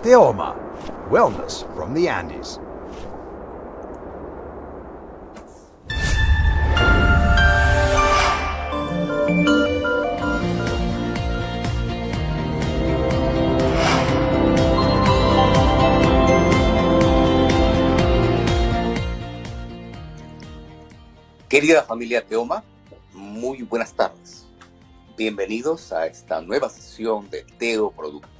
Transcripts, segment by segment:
Teoma, Wellness from the Andes. Querida familia Teoma, muy buenas tardes. Bienvenidos a esta nueva sesión de Teo Productos,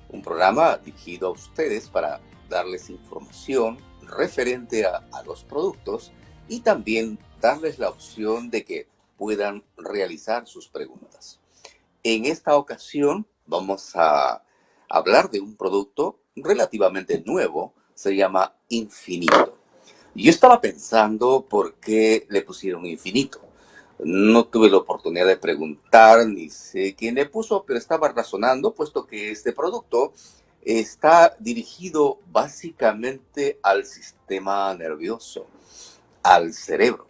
un programa dirigido a ustedes para darles información referente a los productos y también darles la opción de que puedan realizar sus preguntas. En esta ocasión vamos a hablar de un producto relativamente nuevo, se llama Infinito. Yo estaba pensando por qué le pusieron Infinito. No tuve la oportunidad de preguntar, ni sé quién le puso, pero estaba razonando, puesto que este producto está dirigido básicamente al sistema nervioso, al cerebro.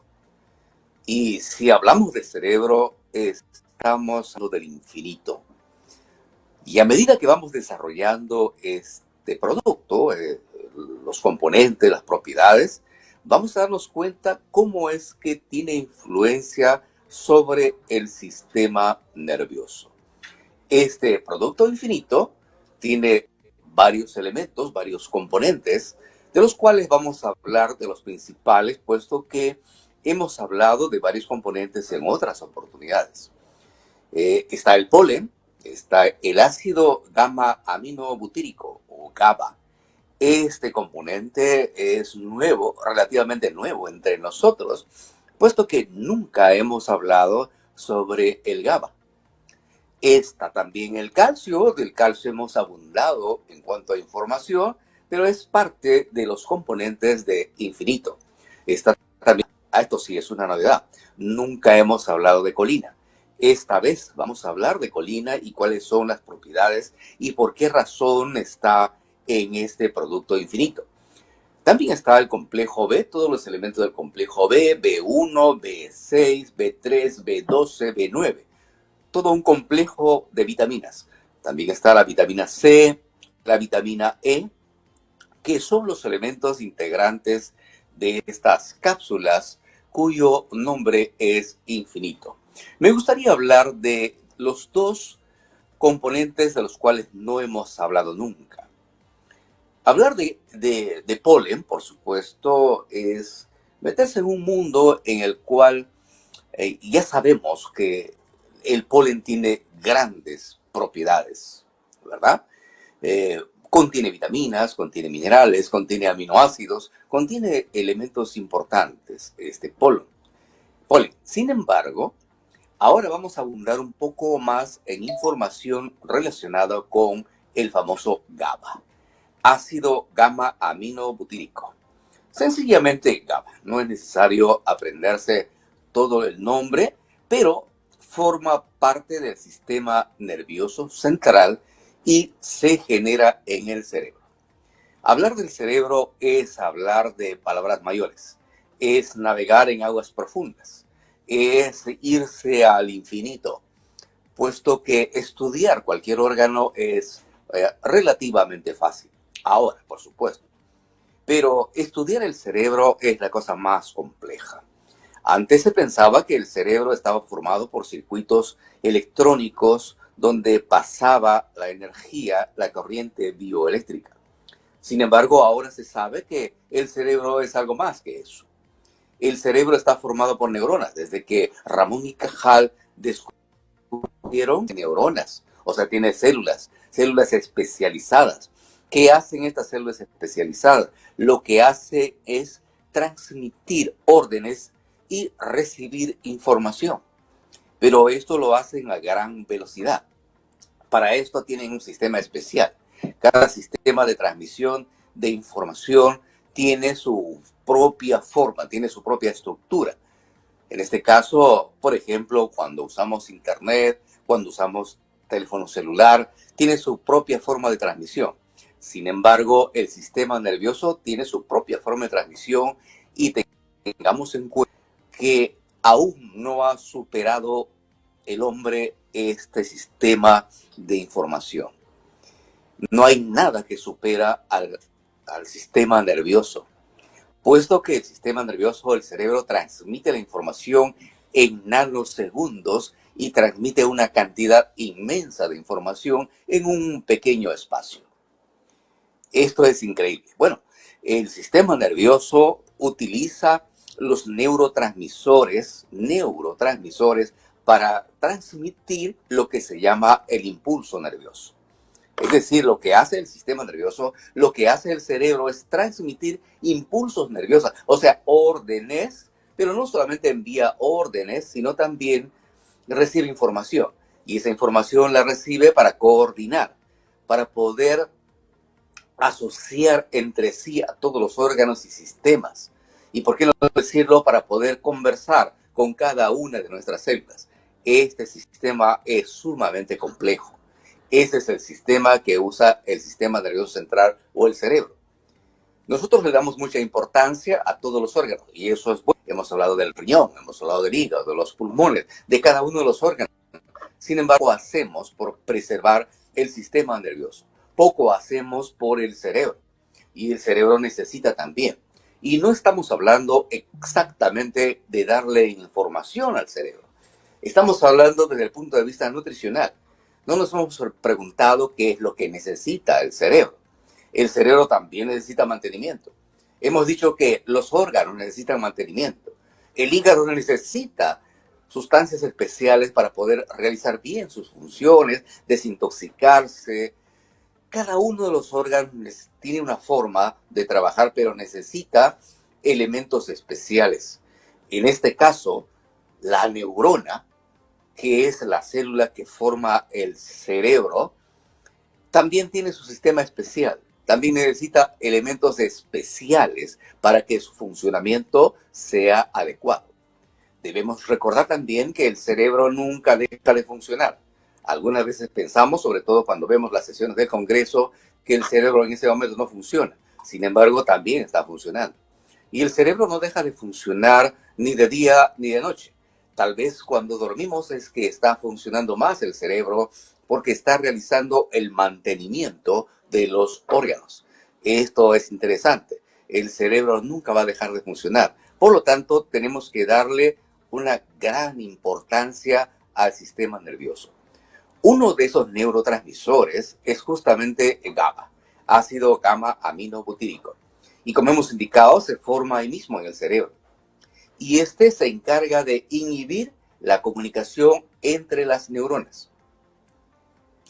Y si hablamos de cerebro, estamos hablando del infinito. Y a medida que vamos desarrollando este producto, los componentes, las propiedades, vamos a darnos cuenta cómo es que tiene influencia sobre el sistema nervioso. Este producto infinito tiene varios elementos, varios componentes, de los cuales vamos a hablar de los principales, puesto que hemos hablado de varios componentes en otras oportunidades. Está el polen, está el ácido gamma-aminobutírico o GABA. Este componente es nuevo, relativamente nuevo entre nosotros, puesto que nunca hemos hablado sobre el GABA. Está también el calcio, del calcio hemos abundado en cuanto a información, pero es parte de los componentes de Infinito. Está también, esto sí es una novedad, nunca hemos hablado de colina. Esta vez vamos a hablar de colina y cuáles son las propiedades y por qué razón está en este producto infinito. También está el complejo B, todos los elementos del complejo B, B1, B6, B3, B12, B9. Todo un complejo de vitaminas. También está la vitamina C, la vitamina E, que son los elementos integrantes de estas cápsulas cuyo nombre es infinito. Me gustaría hablar de los dos componentes de los cuales no hemos hablado nunca. Hablar de polen, por supuesto, es meterse en un mundo en el cual ya sabemos que el polen tiene grandes propiedades, ¿verdad? Contiene vitaminas, contiene minerales, contiene aminoácidos, contiene elementos importantes, este polen. Sin embargo, ahora vamos a abundar un poco más en información relacionada con el famoso GABA. Ácido gamma-aminobutírico. Sencillamente GABA. No es necesario aprenderse todo el nombre, pero forma parte del sistema nervioso central y se genera en el cerebro. Hablar del cerebro es hablar de palabras mayores, es navegar en aguas profundas, es irse al infinito, puesto que estudiar cualquier órgano es relativamente fácil. Ahora, por supuesto. Pero estudiar el cerebro es la cosa más compleja. Antes se pensaba que el cerebro estaba formado por circuitos electrónicos donde pasaba la energía, la corriente bioeléctrica. Sin embargo, ahora se sabe que el cerebro es algo más que eso. El cerebro está formado por neuronas. Desde que Ramón y Cajal descubrieron neuronas, o sea, tiene células especializadas. ¿Qué hacen estas células especializadas? Lo que hace es transmitir órdenes y recibir información. Pero esto lo hacen a gran velocidad. Para esto tienen un sistema especial. Cada sistema de transmisión de información tiene su propia forma, tiene su propia estructura. En este caso, por ejemplo, cuando usamos internet, cuando usamos teléfono celular, tiene su propia forma de transmisión. Sin embargo, el sistema nervioso tiene su propia forma de transmisión y tengamos en cuenta que aún no ha superado el hombre este sistema de información. No hay nada que supera al sistema nervioso, puesto que el sistema nervioso del cerebro transmite la información en nanosegundos y transmite una cantidad inmensa de información en un pequeño espacio. Esto es increíble. Bueno, el sistema nervioso utiliza los neurotransmisores para transmitir lo que se llama el impulso nervioso. Es decir, lo que hace el sistema nervioso, lo que hace el cerebro es transmitir impulsos nerviosos, o sea, órdenes, pero no solamente envía órdenes, sino también recibe información. Y esa información la recibe para coordinar, para poder asociar entre sí a todos los órganos y sistemas. Y por qué no decirlo, para poder conversar con cada una de nuestras células. Este sistema es sumamente complejo. Ese es el sistema que usa el sistema nervioso central o el cerebro. Nosotros le damos mucha importancia a todos los órganos y eso es bueno. Hemos hablado del riñón, hemos hablado del hígado, de los pulmones, de cada uno de los órganos. Sin embargo, hacemos por preservar el sistema nervioso. Poco hacemos por el cerebro y el cerebro necesita también. Y no estamos hablando exactamente de darle información al cerebro. Estamos hablando desde el punto de vista nutricional. No nos hemos preguntado qué es lo que necesita el cerebro. El cerebro también necesita mantenimiento. Hemos dicho que los órganos necesitan mantenimiento. El hígado necesita sustancias especiales para poder realizar bien sus funciones, desintoxicarse. Cada uno de los órganos tiene una forma de trabajar, pero necesita elementos especiales. En este caso, la neurona, que es la célula que forma el cerebro, también tiene su sistema especial. También necesita elementos especiales para que su funcionamiento sea adecuado. Debemos recordar también que el cerebro nunca deja de funcionar. Algunas veces pensamos, sobre todo cuando vemos las sesiones del Congreso, que el cerebro en ese momento no funciona. Sin embargo, también está funcionando. Y el cerebro no deja de funcionar ni de día ni de noche. Tal vez cuando dormimos es que está funcionando más el cerebro porque está realizando el mantenimiento de los órganos. Esto es interesante. El cerebro nunca va a dejar de funcionar. Por lo tanto, tenemos que darle una gran importancia al sistema nervioso. Uno de esos neurotransmisores es justamente el GABA, ácido gamma aminobutírico. Y como hemos indicado, se forma ahí mismo en el cerebro. Y este se encarga de inhibir la comunicación entre las neuronas.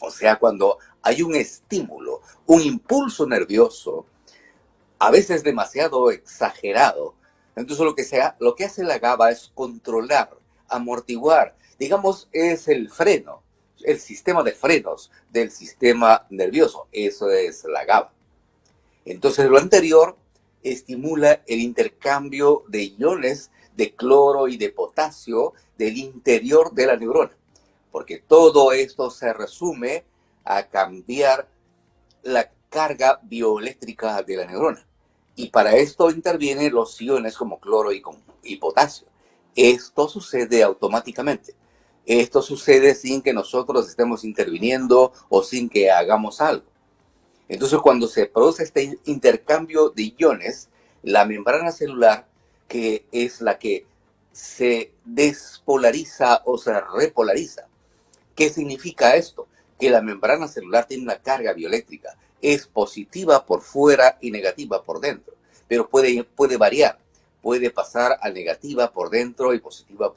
O sea, cuando hay un estímulo, un impulso nervioso, a veces demasiado exagerado, entonces lo que hace la GABA es controlar, amortiguar, digamos, es el freno, el sistema de frenos del sistema nervioso. Eso es la GABA. Entonces, lo anterior estimula el intercambio de iones de cloro y de potasio del interior de la neurona, porque todo esto se resume a cambiar la carga bioeléctrica de la neurona. Y para esto intervienen los iones como cloro y potasio. Esto sucede automáticamente. Esto sucede sin que nosotros estemos interviniendo o sin que hagamos algo. Entonces, cuando se produce este intercambio de iones, la membrana celular, que es la que se despolariza o se repolariza. ¿Qué significa esto? Que la membrana celular tiene una carga bioeléctrica. Es positiva por fuera y negativa por dentro. Pero puede variar. Puede pasar a negativa por dentro y positiva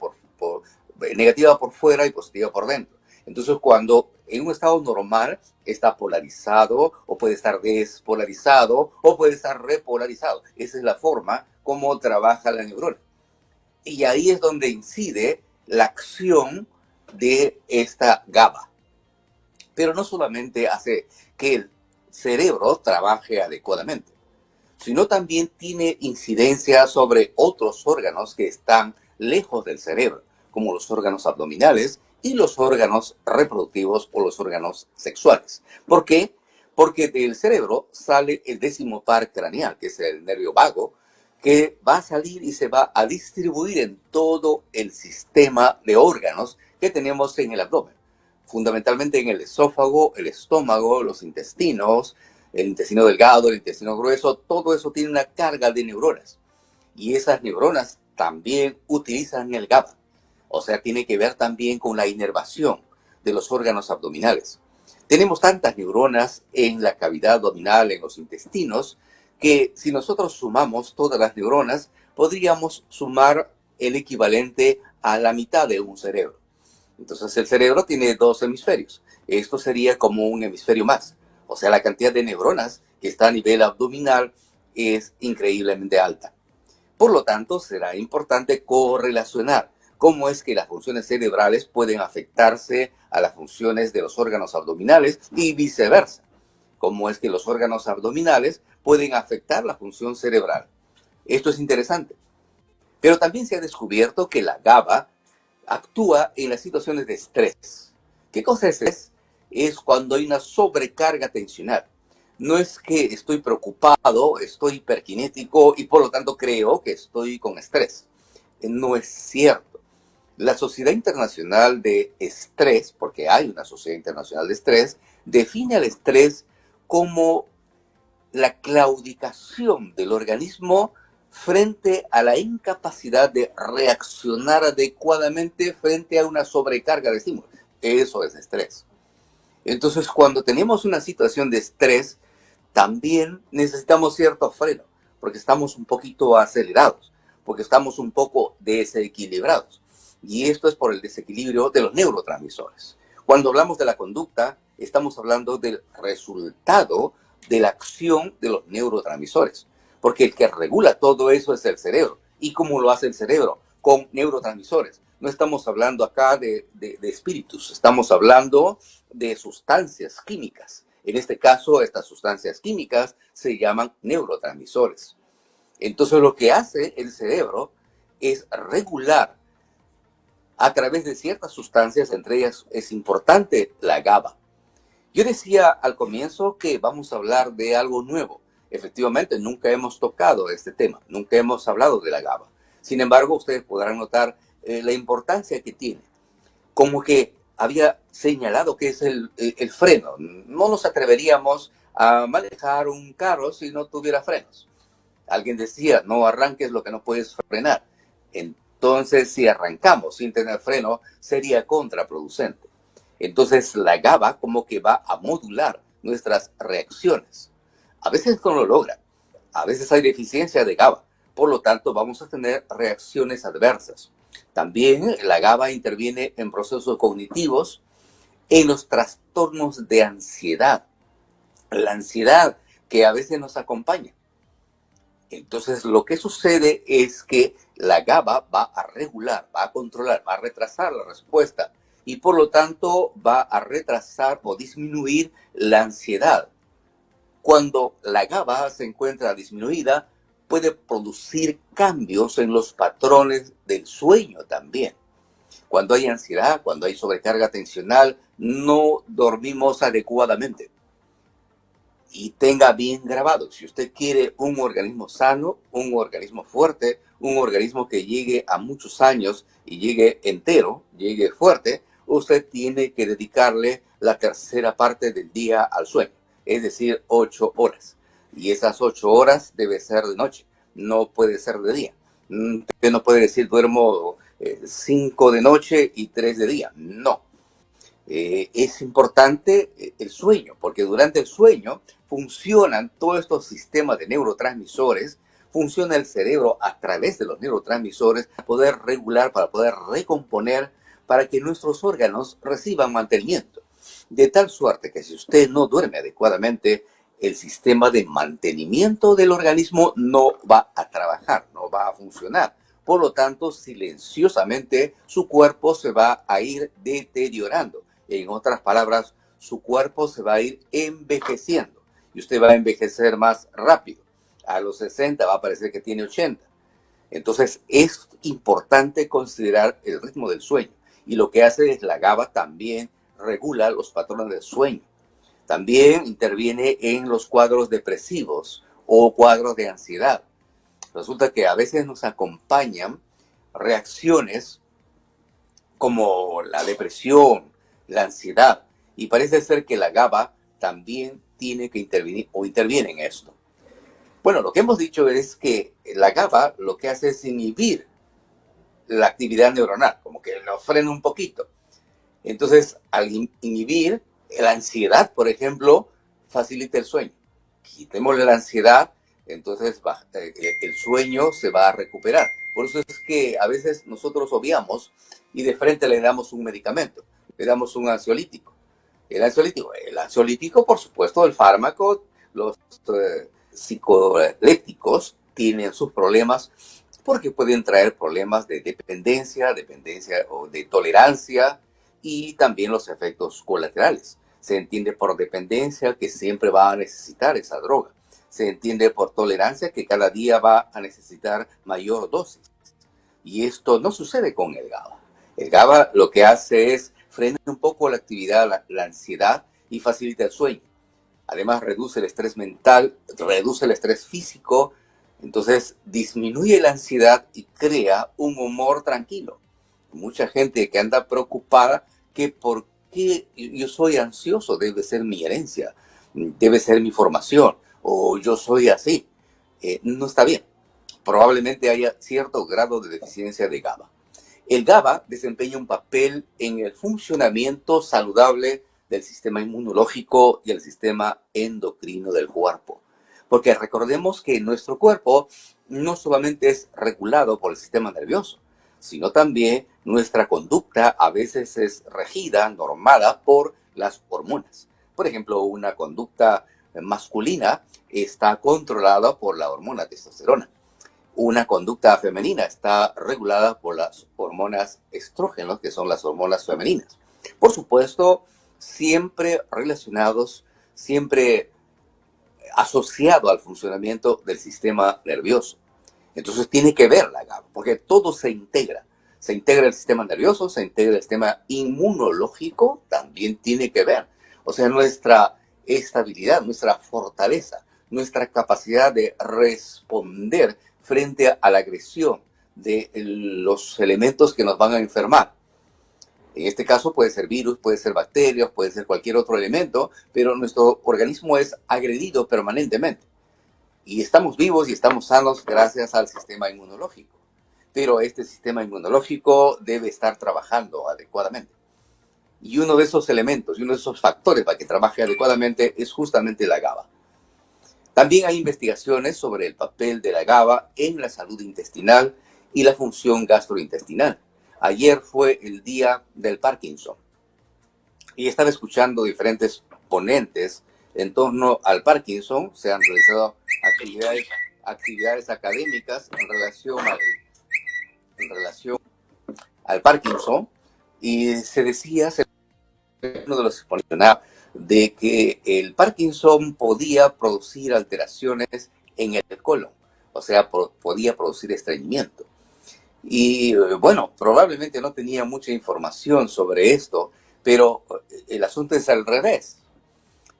negativa por fuera y positiva por dentro. Entonces, cuando en un estado normal está polarizado, o puede estar despolarizado, o puede estar repolarizado. Esa es la forma como trabaja la neurona. Y ahí es donde incide la acción de esta GABA. Pero no solamente hace que el cerebro trabaje adecuadamente, sino también tiene incidencia sobre otros órganos que están lejos del cerebro, como los órganos abdominales y los órganos reproductivos o los órganos sexuales. ¿Por qué? Porque del cerebro sale el 10º par craneal, que es el nervio vago, que va a salir y se va a distribuir en todo el sistema de órganos que tenemos en el abdomen. fundamentalmente en el esófago, el estómago, los intestinos, el intestino delgado, el intestino grueso. Todo eso tiene una carga de neuronas. Y esas neuronas también utilizan el GABA. O sea, tiene que ver también con la inervación de los órganos abdominales. Tenemos tantas neuronas en la cavidad abdominal, en los intestinos, que si nosotros sumamos todas las neuronas, podríamos sumar el equivalente a la mitad de un cerebro. Entonces el cerebro tiene dos hemisferios. Esto sería como un hemisferio más. O sea, la cantidad de neuronas que está a nivel abdominal es increíblemente alta. Por lo tanto, será importante correlacionar cómo es que las funciones cerebrales pueden afectarse a las funciones de los órganos abdominales y viceversa. Cómo es que los órganos abdominales pueden afectar la función cerebral. Esto es interesante. Pero también se ha descubierto que la GABA actúa en las situaciones de estrés. ¿Qué cosa es estrés? Es cuando hay una sobrecarga tensional. No es que estoy preocupado, estoy hiperkinético y por lo tanto creo que estoy con estrés. No es cierto. La Sociedad Internacional de Estrés, porque hay una Sociedad Internacional de Estrés, define al estrés como la claudicación del organismo frente a la incapacidad de reaccionar adecuadamente frente a una sobrecarga de estímulos. Eso es estrés. Entonces, cuando tenemos una situación de estrés, también necesitamos cierto freno, porque estamos un poquito acelerados, porque estamos un poco desequilibrados. Y esto es por el desequilibrio de los neurotransmisores. Cuando hablamos de la conducta, estamos hablando del resultado de la acción de los neurotransmisores, porque el que regula todo eso es el cerebro. ¿Y cómo lo hace el cerebro? Con neurotransmisores. No estamos hablando acá de espíritus, estamos hablando de sustancias químicas. En este caso, estas sustancias químicas se llaman neurotransmisores. Entonces, lo que hace el cerebro es regular a través de ciertas sustancias, entre ellas es importante la GABA. Yo decía al comienzo que vamos a hablar de algo nuevo. Efectivamente, nunca hemos tocado este tema, nunca hemos hablado de la GABA. Sin embargo, ustedes podrán notar la importancia que tiene. Como que había señalado que es el freno. No nos atreveríamos a manejar un carro si no tuviera frenos. Alguien decía, no arranques lo que no puedes frenar. Entonces, si arrancamos sin tener freno, sería contraproducente. Entonces, la GABA como que va a modular nuestras reacciones. A veces no lo logra. A veces hay deficiencia de GABA. Por lo tanto, vamos a tener reacciones adversas. También la GABA interviene en procesos cognitivos, en los trastornos de ansiedad. La ansiedad que a veces nos acompaña. Entonces, lo que sucede es que la GABA va a regular, va a controlar, va a retrasar la respuesta y por lo tanto va a retrasar o disminuir la ansiedad. Cuando la GABA se encuentra disminuida, puede producir cambios en los patrones del sueño también. Cuando hay ansiedad, cuando hay sobrecarga tensional, no dormimos adecuadamente. Y tenga bien grabado, si usted quiere un organismo sano, un organismo fuerte, un organismo que llegue a muchos años y llegue entero, llegue fuerte, usted tiene que dedicarle la tercera parte del día al sueño, es decir, 8 horas. Y esas 8 horas debe ser de noche, no puede ser de día. Usted no puede decir duermo 5 de noche y 3 de día, no. Es importante el sueño, porque durante el sueño funcionan todos estos sistemas de neurotransmisores, funciona el cerebro a través de los neurotransmisores para poder regular, para poder recomponer, para que nuestros órganos reciban mantenimiento. De tal suerte que si usted no duerme adecuadamente, el sistema de mantenimiento del organismo no va a trabajar, no va a funcionar. Por lo tanto, silenciosamente su cuerpo se va a ir deteriorando. En otras palabras, su cuerpo se va a ir envejeciendo y usted va a envejecer más rápido. A los 60 va a parecer que tiene 80. Entonces, es importante considerar el ritmo del sueño. Y lo que hace es la GABA también regula los patrones del sueño. También interviene en los cuadros depresivos o cuadros de ansiedad. Resulta que a veces nos acompañan reacciones como la depresión, la ansiedad. Y parece ser que la GABA también tiene que intervenir o interviene en esto. Bueno, lo que hemos dicho es que la GABA lo que hace es inhibir la actividad neuronal, como que lo frena un poquito. Entonces, al inhibir la ansiedad, por ejemplo, facilita el sueño. Quitémosle la ansiedad, entonces el sueño se va a recuperar. Por eso es que a veces nosotros obviamos y de frente le damos un medicamento, le damos un ansiolítico. El ansiolítico, por supuesto, el fármaco, los psicolépticos tienen sus problemas porque pueden traer problemas de dependencia o de tolerancia y también los efectos colaterales. Se entiende por dependencia que siempre va a necesitar esa droga. Se entiende por tolerancia que cada día va a necesitar mayor dosis. Y esto no sucede con el GABA. El GABA lo que hace es frenar un poco la actividad, la ansiedad y facilita el sueño. Además, reduce el estrés mental, reduce el estrés físico, entonces disminuye la ansiedad y crea un humor tranquilo. Mucha gente que anda preocupada que por qué yo soy ansioso, debe ser mi herencia, debe ser mi formación, o yo soy así. No está bien. Probablemente haya cierto grado de deficiencia de GABA. El GABA desempeña un papel en el funcionamiento saludable del sistema inmunológico y el sistema endocrino del cuerpo. Porque recordemos que nuestro cuerpo no solamente es regulado por el sistema nervioso, sino también nuestra conducta a veces es regida, normada por las hormonas. Por ejemplo, una conducta masculina está controlada por la hormona testosterona. Una conducta femenina está regulada por las hormonas estrógenos, que son las hormonas femeninas. Por supuesto, siempre relacionados, siempre asociado al funcionamiento del sistema nervioso. Entonces tiene que ver la GABA, porque todo se integra. Se integra el sistema nervioso, se integra el sistema inmunológico, también tiene que ver. O sea, nuestra estabilidad, nuestra fortaleza, nuestra capacidad de responder frente a la agresión de los elementos que nos van a enfermar. En este caso puede ser virus, puede ser bacterias, puede ser cualquier otro elemento, pero nuestro organismo es agredido permanentemente. Y estamos vivos y estamos sanos gracias al sistema inmunológico. Pero este sistema inmunológico debe estar trabajando adecuadamente. Y uno de esos elementos y uno de esos factores para que trabaje adecuadamente es justamente la GABA. También hay investigaciones sobre el papel de la GABA en la salud intestinal y la función gastrointestinal. Ayer fue el día del Parkinson y estaba escuchando diferentes ponentes en torno al Parkinson. Se han realizado actividades académicas en relación al Parkinson y se decía, uno de los exponentes, de que el Parkinson podía producir alteraciones en el colon, o sea, podía producir estreñimiento. Y bueno, probablemente no tenía mucha información sobre esto, pero el asunto es al revés,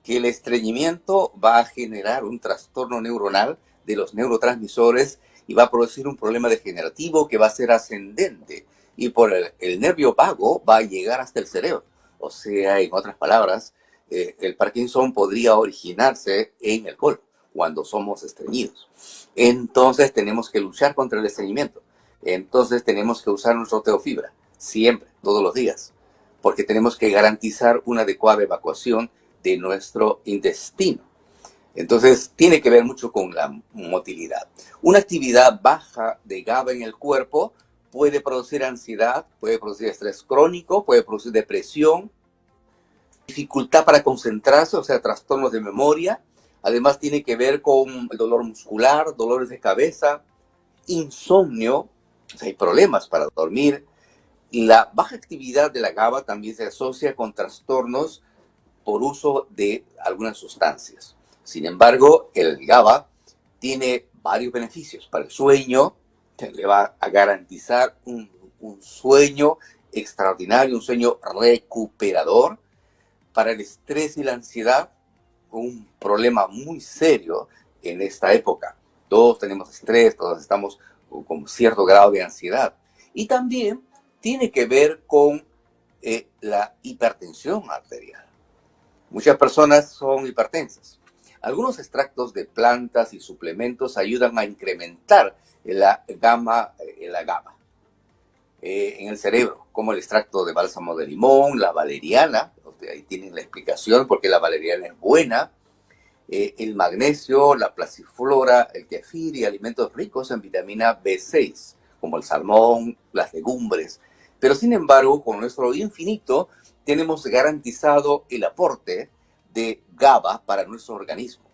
que el estreñimiento va a generar un trastorno neuronal de los neurotransmisores y va a producir un problema degenerativo que va a ser ascendente y por el nervio vago va a llegar hasta el cerebro. O sea, en otras palabras, el Parkinson podría originarse en el colon cuando somos estreñidos. Entonces tenemos que luchar contra el estreñimiento. Entonces tenemos que usar nuestro teofibra, siempre, todos los días, porque tenemos que garantizar una adecuada evacuación de nuestro intestino. Entonces tiene que ver mucho con la motilidad. Una actividad baja de GABA en el cuerpo puede producir ansiedad, puede producir estrés crónico, puede producir depresión, dificultad para concentrarse, o sea, trastornos de memoria. Además tiene que ver con el dolor muscular, dolores de cabeza, insomnio, o sea, hay problemas para dormir. Y la baja actividad de la GABA también se asocia con trastornos por uso de algunas sustancias. Sin embargo, el GABA tiene varios beneficios para el sueño, le va a garantizar un sueño extraordinario, un sueño recuperador. Para el estrés y la ansiedad, un problema muy serio en esta época. Todos tenemos estrés, todos estamos con cierto grado de ansiedad. Y también tiene que ver con la hipertensión arterial. Muchas personas son hipertensas. Algunos extractos de plantas y suplementos ayudan a incrementar la GABA en el cerebro, como el extracto de bálsamo de limón, la valeriana, ahí tienen la explicación porque la valeriana es buena, el magnesio, la pasiflora, el kefir y alimentos ricos en vitamina B6, como el salmón, las legumbres. Pero sin embargo, con nuestro infinito, tenemos garantizado el aporte de GABA para nuestro organismo.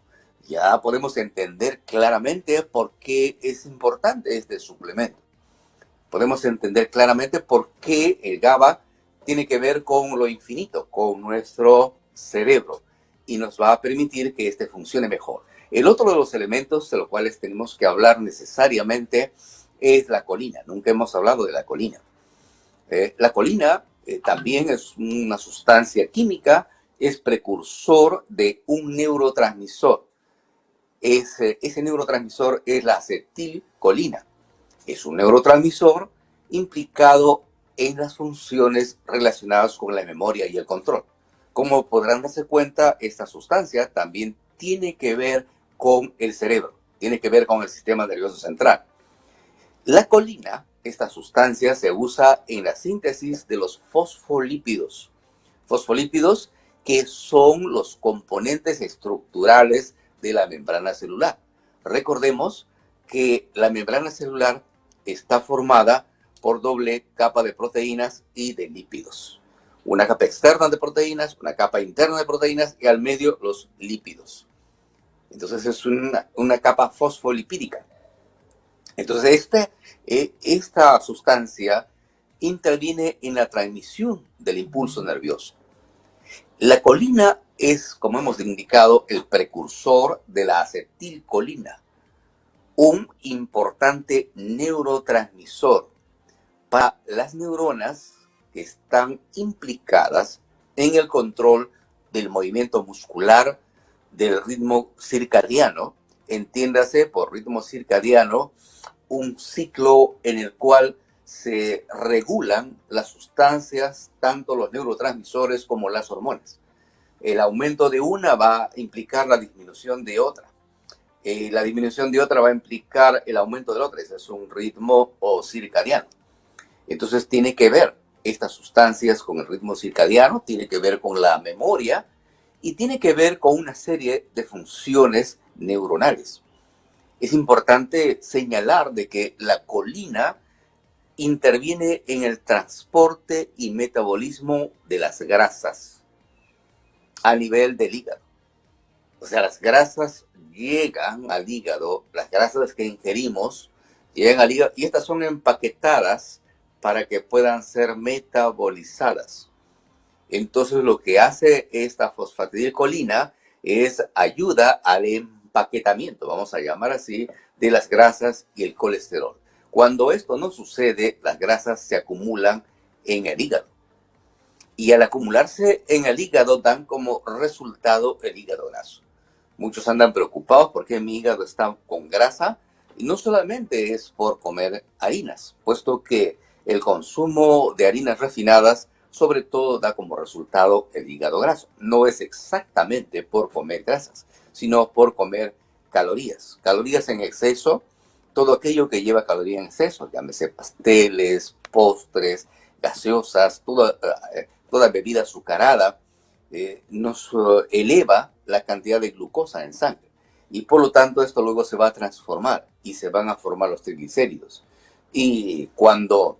Ya podemos entender claramente por qué es importante este suplemento. Podemos entender claramente por qué el GABA tiene que ver con lo infinito, con nuestro cerebro, y nos va a permitir que este funcione mejor. El otro de los elementos de los cuales tenemos que hablar necesariamente es la colina. Nunca hemos hablado de la colina. La colina también es una sustancia química, es precursor de un neurotransmisor. Ese neurotransmisor es la acetilcolina. Es un neurotransmisor implicado en las funciones relacionadas con la memoria y el control. Como podrán darse cuenta, esta sustancia también tiene que ver con el cerebro, tiene que ver con el sistema nervioso central. La colina, esta sustancia, se usa en la síntesis de los fosfolípidos. Fosfolípidos que son los componentes estructurales de la membrana celular. Recordemos que la membrana celular está formada por doble capa de proteínas y de lípidos. Una capa externa de proteínas, una capa interna de proteínas y al medio los lípidos. Entonces es una capa fosfolipídica. Entonces esta sustancia interviene en la transmisión del impulso nervioso. La colina es, como hemos indicado, el precursor de la acetilcolina, un importante neurotransmisor para las neuronas que están implicadas en el control del movimiento muscular, del ritmo circadiano. Entiéndase por ritmo circadiano un ciclo en el cual se regulan las sustancias, tanto los neurotransmisores como las hormonas. El aumento de una va a implicar la disminución de otra. La disminución de otra va a implicar el aumento de la otra. Ese es un ritmo circadiano. Entonces tiene que ver estas sustancias con el ritmo circadiano, tiene que ver con la memoria y tiene que ver con una serie de funciones neuronales. Es importante señalar de que la colina interviene en el transporte y metabolismo de las grasas a nivel del hígado. O sea, las grasas llegan al hígado, las grasas que ingerimos llegan al hígado y estas son empaquetadas para que puedan ser metabolizadas. Entonces lo que hace esta fosfatidilcolina es ayuda al empaquetamiento, vamos a llamar así, de las grasas y el colesterol. Cuando esto no sucede, las grasas se acumulan en el hígado. Y al acumularse en el hígado dan como resultado el hígado graso. Muchos andan preocupados porque mi hígado está con grasa y no solamente es por comer harinas, puesto que el consumo de harinas refinadas sobre todo da como resultado el hígado graso. No es exactamente por comer grasas, sino por comer calorías. Calorías en exceso, todo aquello que lleva calorías en exceso, llámese pasteles, postres, gaseosas, toda bebida azucarada, nos eleva la cantidad de glucosa en sangre. Y por lo tanto esto luego se va a transformar y se van a formar los triglicéridos. Y cuando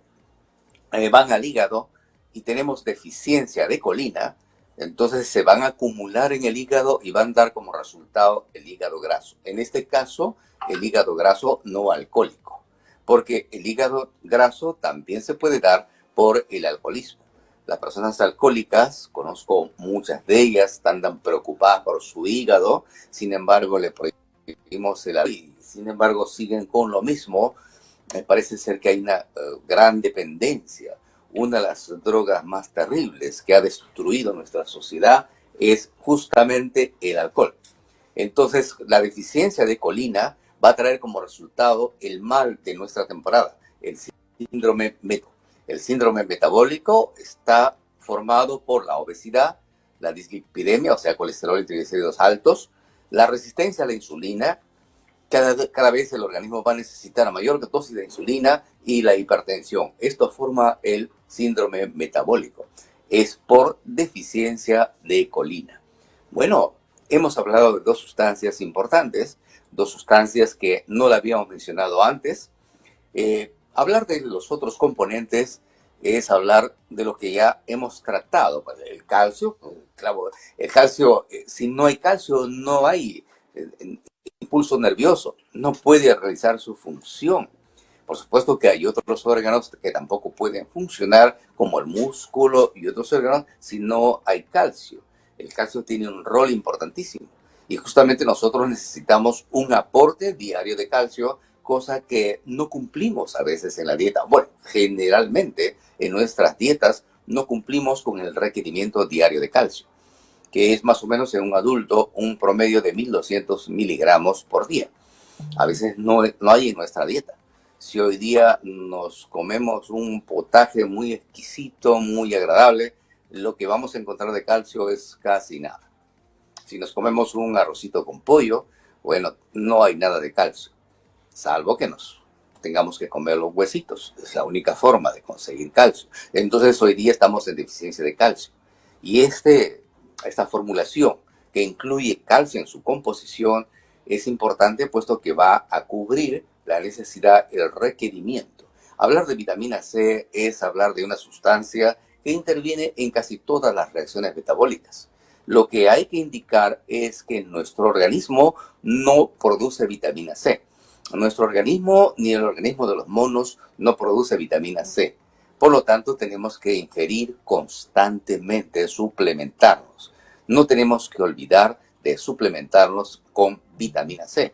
van al hígado y tenemos deficiencia de colina, entonces se van a acumular en el hígado y van a dar como resultado el hígado graso. En este caso, el hígado graso no alcohólico, porque el hígado graso también se puede dar por el alcoholismo. Las personas alcohólicas, conozco muchas de ellas, andan preocupadas por su hígado, sin embargo le prohibimos el alcohol y sin embargo siguen con lo mismo. Me parece ser que hay una gran dependencia. Una de las drogas más terribles que ha destruido nuestra sociedad es justamente el alcohol. Entonces, la deficiencia de colina va a traer como resultado el mal de nuestra temporada, el síndrome metabólico. El síndrome metabólico está formado por la obesidad, la dislipidemia, o sea, colesterol y triglicéridos altos, la resistencia a la insulina. Cada vez el organismo va a necesitar mayor dosis de insulina y la hipertensión. Esto forma el síndrome metabólico. Es por deficiencia de colina. Bueno, hemos hablado de dos sustancias importantes, dos sustancias que no la habíamos mencionado antes. Hablar de los otros componentes es hablar de lo que ya hemos tratado. El calcio, claro, el calcio, si no hay calcio, no hay impulso nervioso, no puede realizar su función. Por supuesto que hay otros órganos que tampoco pueden funcionar, como el músculo y otros órganos, si no hay calcio. El calcio tiene un rol importantísimo y justamente nosotros necesitamos un aporte diario de calcio, cosa que no cumplimos a veces en la dieta. Bueno, generalmente en nuestras dietas no cumplimos con el requerimiento diario de calcio, que es más o menos en un adulto un promedio de 1.200 miligramos por día. A veces no hay en nuestra dieta. Si hoy día nos comemos un potaje muy exquisito, muy agradable, lo que vamos a encontrar de calcio es casi nada. Si nos comemos un arrocito con pollo, bueno, no hay nada de calcio, salvo que nos tengamos que comer los huesitos. Es la única forma de conseguir calcio. Entonces hoy día estamos en deficiencia de calcio. Y esta formulación que incluye calcio en su composición es importante, puesto que va a cubrir la necesidad, el requerimiento. Hablar de vitamina C es hablar de una sustancia que interviene en casi todas las reacciones metabólicas. Lo que hay que indicar es que nuestro organismo no produce vitamina C. Nuestro organismo ni el organismo de los monos no produce vitamina C. Por lo tanto, tenemos que ingerir constantemente, suplementarnos. No tenemos que olvidar de suplementarnos con vitamina C.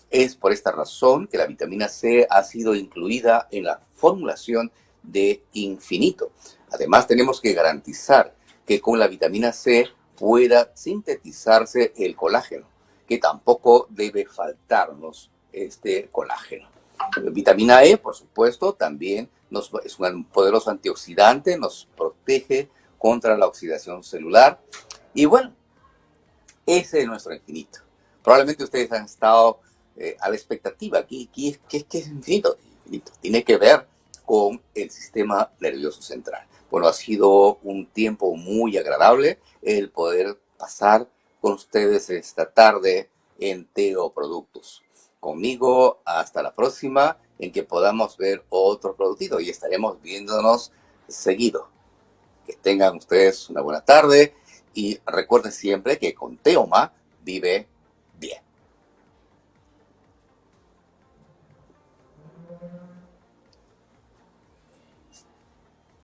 Es por esta razón que la vitamina C ha sido incluida en la formulación de Infinito. Además, tenemos que garantizar que con la vitamina C pueda sintetizarse el colágeno, que tampoco debe faltarnos este colágeno. Vitamina E, por supuesto, también es un poderoso antioxidante, nos protege contra la oxidación celular. Y bueno, ese es nuestro Infinito. Probablemente ustedes han estado a la expectativa. ¿Qué es Infinito? Infinito tiene que ver con el sistema nervioso central. Bueno, ha sido un tiempo muy agradable el poder pasar con ustedes esta tarde en Teo Productos. Conmigo hasta la próxima, en que podamos ver otro producto y estaremos viéndonos seguido. Que tengan ustedes una buena tarde y recuerden siempre que con Teoma vive